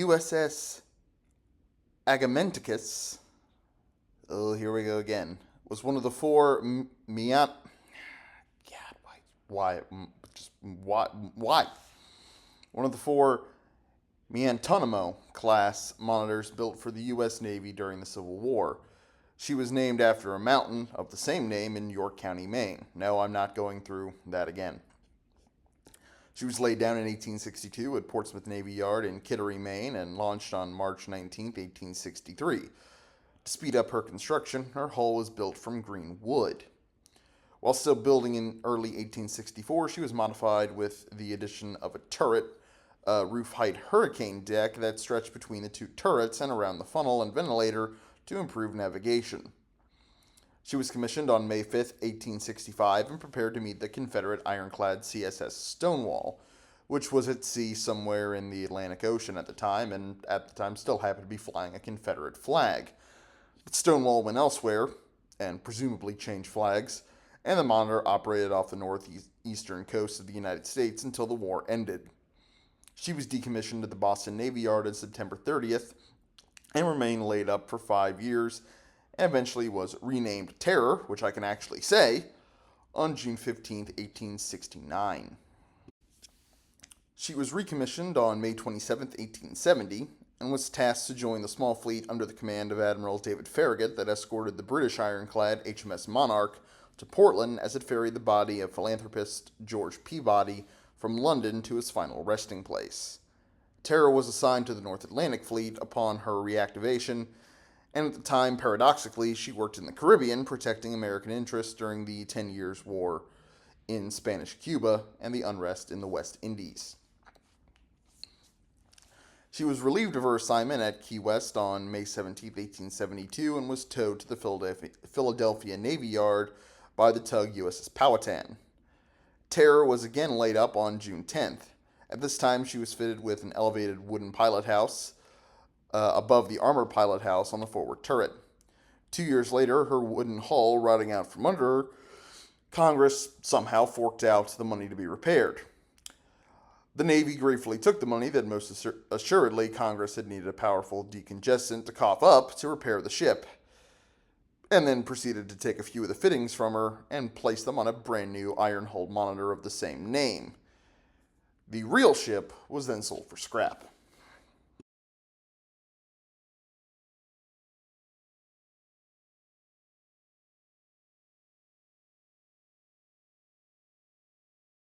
USS Agementicus, oh, here we go again, was one of the four Mian. God, why? One of the four Miantonimo class monitors built for the U.S. Navy during the Civil War. She was named after a mountain of the same name in York County, Maine. No, I'm not going through that again. She was laid down in 1862 at Portsmouth Navy Yard in Kittery, Maine, and launched on March 19, 1863. To speed up her construction, her hull was built from green wood. While still building in early 1864, she was modified with the addition of a turret, a roof-height hurricane deck that stretched between the two turrets and around the funnel and ventilator to improve navigation. She was commissioned on May 5, 1865, and prepared to meet the Confederate ironclad CSS Stonewall, which was at sea somewhere in the Atlantic Ocean at the time, and at the time still happened to be flying a Confederate flag. But Stonewall went elsewhere, and presumably changed flags, and the Monitor operated off the northeastern coast of the United States until the war ended. She was decommissioned at the Boston Navy Yard on September 30th, and remained laid up for 5 years, and eventually was renamed Terror, which I can actually say, on June 15, 1869. She was recommissioned on May 27, 1870, and was tasked to join the small fleet under the command of Admiral David Farragut that escorted the British ironclad HMS Monarch to Portland as it ferried the body of philanthropist George Peabody from London to his final resting place. Terror was assigned to the North Atlantic Fleet upon her reactivation, and at the time, paradoxically, she worked in the Caribbean, protecting American interests during the 10 Years' War in Spanish Cuba and the unrest in the West Indies. She was relieved of her assignment at Key West on May 17, 1872, and was towed to the Philadelphia Navy Yard by the tug USS Powhatan. Terror was again laid up on June 10th. At this time, she was fitted with an elevated wooden pilot house above the armored pilot house on the forward turret. 2 years later, her wooden hull rotting out from under her, Congress somehow forked out the money to be repaired. The Navy gratefully took the money that most assuredly Congress had needed a powerful decongestant to cough up to repair the ship, and then proceeded to take a few of the fittings from her and place them on a brand new iron-hulled monitor of the same name. The real ship was then sold for scrap.